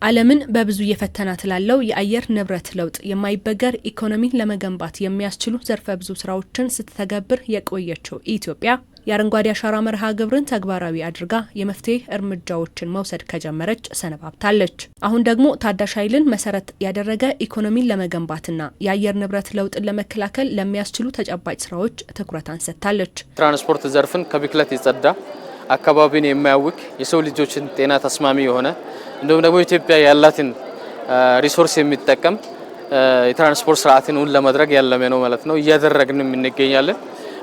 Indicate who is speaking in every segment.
Speaker 1: ዓለምን በብዙ የፈተናት ላለው የአየር ንብረት ለውጥ የማይበገር ኢኮኖሚ ለመገንባት የሚያስችሉ ዘርፈ ብዙ ስራዎችን ስትተገብር የቆየችው ኢትዮጵያ የአረንጓዴ አሻራ መርሃ ግብርን ተግባራዊ አድርጋ የመፍትሄ እርምጃዎችን መውሰድ ከጀመረች ሰነባብታለች። አሁን ደግሞ ታዳሽ ኃይልን መሰረት ያደረገ ኢኮኖሚን ለመገንባትና የአየር ንብረት ለውጥን ለመከላከል ለሚያስችሉ ተጨባጭ ስራዎች ትኩረትን ሰጥታለች።
Speaker 2: ትራንስፖርት ዘርፍን ከብክለት የጸዳ አካባቢን የማያውክ የሰው ልጆችን ጤና ተስማሚ የሆነ እንደውም ደግሞ ኢትዮጵያ ያላትን ሪሶርስ የሚጠቀም የትራንስፖርት ስርዓትን ለማድረግ ያለመ ነው ማለት ነው። እያደረግንም እንገኛለን።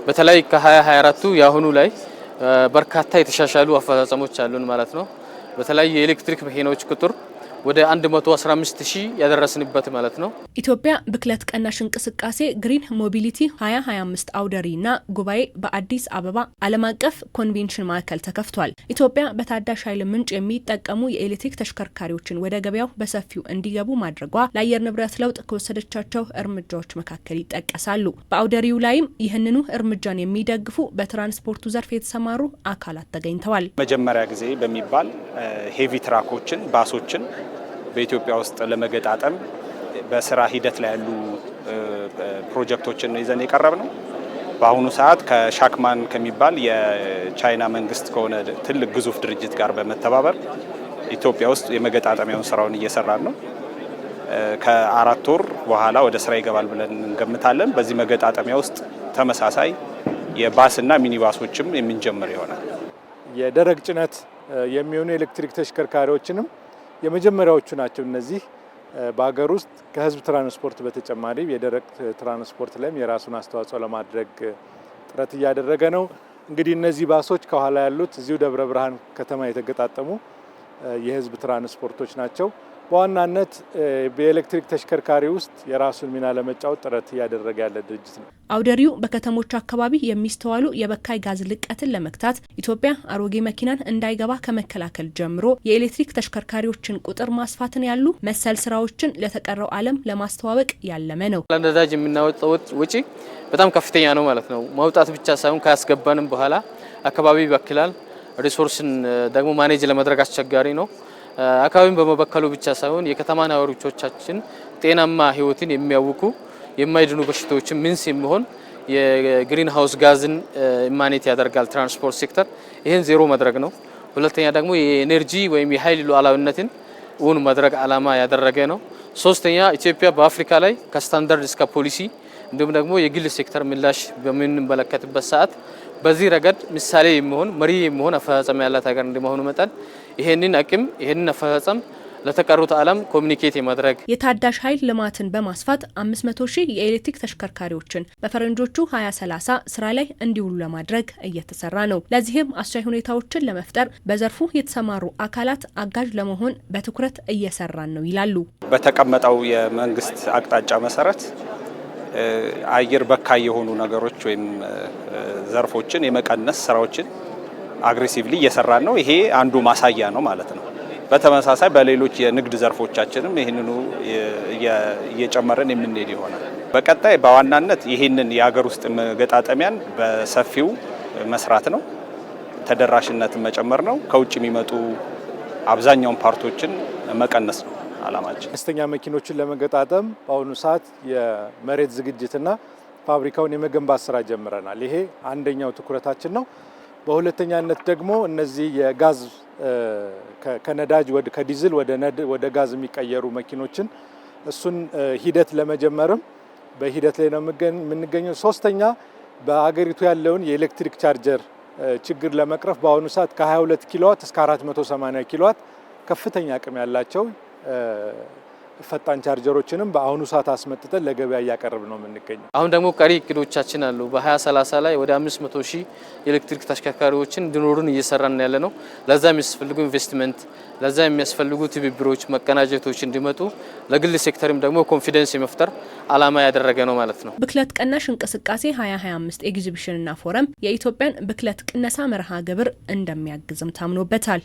Speaker 2: በተለይ ከ2024 ያሁኑ ላይ በርካታ የተሻሻሉ አፈጻጸሞች አሉን ማለት ነው። በተለይ የኤሌክትሪክ መኪናዎች ቁጥር ወደ 115,000 ያደረስንበት ማለት ነው።
Speaker 1: ኢትዮጵያ ብክለት ቀናሽ እንቅስቃሴ ግሪን ሞቢሊቲ 2025 አውደሪና ጉባኤ በአዲስ አበባ ዓለም አቀፍ ኮንቬንሽን ማዕከል ተከፍቷል። ኢትዮጵያ በታዳሽ ኃይል ምንጭ የሚጠቀሙ የኤሌክትሪክ ተሽከርካሪዎችን ወደ ገበያው በሰፊው እንዲገቡ ማድረጓ ለአየር ንብረት ለውጥ ከወሰደቻቸው እርምጃዎች መካከል ይጠቀሳሉ። በአውደሪው ላይም ይህንኑ እርምጃን የሚደግፉ በትራንስፖርቱ ዘርፍ የተሰማሩ አካላት ተገኝተዋል።
Speaker 3: መጀመሪያ ጊዜ በሚባል ሄቪ ትራኮችን ባሶችን በኢትዮጵያ ውስጥ ለመገጣጠም በስራ ሂደት ላይ ያሉ ፕሮጀክቶችን ይዘን የቀረብ ነው። በአሁኑ ሰዓት ከሻክማን ከሚባል የቻይና መንግስት ከሆነ ትልቅ ግዙፍ ድርጅት ጋር በመተባበር ኢትዮጵያ ውስጥ የመገጣጠሚያውን ስራውን እየሰራን ነው። ከ4 ወር በኋላ ወደ ስራ ይገባል ብለን እንገምታለን። በዚህ መገጣጠሚያ ውስጥ ተመሳሳይ የባስና ሚኒባሶችም የምንጀምር ይሆናል።
Speaker 4: የደረቅ ጭነት የሚሆኑ ኤሌክትሪክ ተሽከርካሪዎችንም የመጀመሪያዎቹ ናቸው። እነዚህ በሀገር ውስጥ ከህዝብ ትራንስፖርት በተጨማሪ የደረቅ ትራንስፖርት ላይም የራሱን አስተዋጽኦ ለማድረግ ጥረት እያደረገ ነው። እንግዲህ እነዚህ ባሶች ከኋላ ያሉት እዚሁ ደብረ ብርሃን ከተማ የተገጣጠሙ የህዝብ ትራንስፖርቶች ናቸው። በዋናነት በኤሌክትሪክ ተሽከርካሪ ውስጥ የራሱን ሚና ለመጫወት ጥረት እያደረገ ያለ ድርጅት ነው።
Speaker 1: አውደሪው በከተሞች አካባቢ የሚስተዋሉ የበካይ ጋዝ ልቀትን ለመግታት ኢትዮጵያ አሮጌ መኪናን እንዳይገባ ከመከላከል ጀምሮ የኤሌክትሪክ ተሽከርካሪዎችን ቁጥር ማስፋትን ያሉ መሰል ስራዎችን ለተቀረው ዓለም ለማስተዋወቅ ያለመ ነው።
Speaker 2: ለነዳጅ የምናወጣው ወጪ በጣም ከፍተኛ ነው ማለት ነው። ማውጣት ብቻ ሳይሆን ካስገባንም በኋላ አካባቢ ይበክላል። ሪሶርስን ደግሞ ማኔጅ ለማድረግ አስቸጋሪ ነው። አካባቢን በመበከሉ ብቻ ሳይሆን የከተማ ነዋሪዎቻችን ጤናማ ህይወትን የሚያውኩ የማይድኑ በሽታዎችን ምንስ የሚሆን የግሪን ሃውስ ጋዝን ማኔት ያደርጋል ትራንስፖርት ሴክተር። ይሄን ዜሮ ማድረግ ነው። ሁለተኛ ደግሞ የኤነርጂ ወይም የኃይል ሉዓላዊነትን እውን ማድረግ ዓላማ ያደረገ ነው። ሶስተኛ ኢትዮጵያ በአፍሪካ ላይ ከስታንዳርድ እስከ ፖሊሲ እንዲሁም ደግሞ የግል ሴክተር ምላሽ በምንመለከትበት ሰዓት በዚህ ረገድ ምሳሌ የሚሆን መሪ የሚሆን አፈጻጸም ያላት ሀገር እንደመሆኑ መጠን ይሄንን አቅም ይሄንን አፈጻጸም ለተቀሩት ዓለም ኮሚኒኬት የማድረግ
Speaker 1: የታዳሽ ኃይል ልማትን በማስፋት 500,000 የኤሌክትሪክ ተሽከርካሪዎችን በፈረንጆቹ 2030 ስራ ላይ እንዲውሉ ለማድረግ እየተሰራ ነው። ለዚህም አስቻይ ሁኔታዎችን ለመፍጠር በዘርፉ የተሰማሩ አካላት አጋዥ ለመሆን በትኩረት እየሰራን ነው ይላሉ።
Speaker 3: በተቀመጠው የመንግስት አቅጣጫ መሰረት አየር በካይ የሆኑ ነገሮች ወይም ዘርፎችን የመቀነስ ስራዎችን አግሬሲቭሊ እየሰራን ነው። ይሄ አንዱ ማሳያ ነው ማለት ነው። በተመሳሳይ በሌሎች የንግድ ዘርፎቻችንም ይህንኑ እየጨመረን የምንሄድ ይሆናል። በቀጣይ በዋናነት ይህንን የሀገር ውስጥ መገጣጠሚያን በሰፊው መስራት ነው። ተደራሽነትን መጨመር ነው። ከውጭ የሚመጡ አብዛኛውን ፓርቶችን መቀነስ ነው አላማችን።
Speaker 4: አነስተኛ መኪኖችን ለመገጣጠም በአሁኑ ሰዓት የመሬት ዝግጅትና ፋብሪካውን የመገንባት ስራ ጀምረናል። ይሄ አንደኛው ትኩረታችን ነው። በሁለተኛነት ደግሞ እነዚህ የጋዝ ከነዳጅ ከዲዝል ወደ ጋዝ የሚቀየሩ መኪኖችን እሱን ሂደት ለመጀመርም በሂደት ላይ ነው የምንገኘው። ሶስተኛ በአገሪቱ ያለውን የኤሌክትሪክ ቻርጀር ችግር ለመቅረፍ በአሁኑ ሰዓት ከ22 ኪሎዋት እስከ 480 ኪሎዋት ከፍተኛ አቅም ያላቸው ፈጣን ቻርጀሮችንም በአሁኑ ሰዓት አስመጥተን ለገበያ እያቀረብ ነው የምንገኘው።
Speaker 2: አሁን ደግሞ ቀሪ እቅዶቻችን አሉ። በ2030 ላይ ወደ 500,000 የኤሌክትሪክ ተሽከርካሪዎችን እንዲኖሩን እየሰራን ያለ ነው። ለዛ የሚያስፈልጉ ኢንቨስትመንት፣ ለዛ የሚያስፈልጉ ትብብሮች፣ መቀናጀቶች እንዲመጡ ለግል ሴክተርም ደግሞ ኮንፊደንስ የመፍጠር ዓላማ ያደረገ ነው ማለት ነው።
Speaker 1: ብክለት ቀናሽ እንቅስቃሴ 2025 ኤግዚቢሽንና ፎረም የኢትዮጵያን ብክለት ቅነሳ መርሃ ግብር እንደሚያግዝም ታምኖበታል።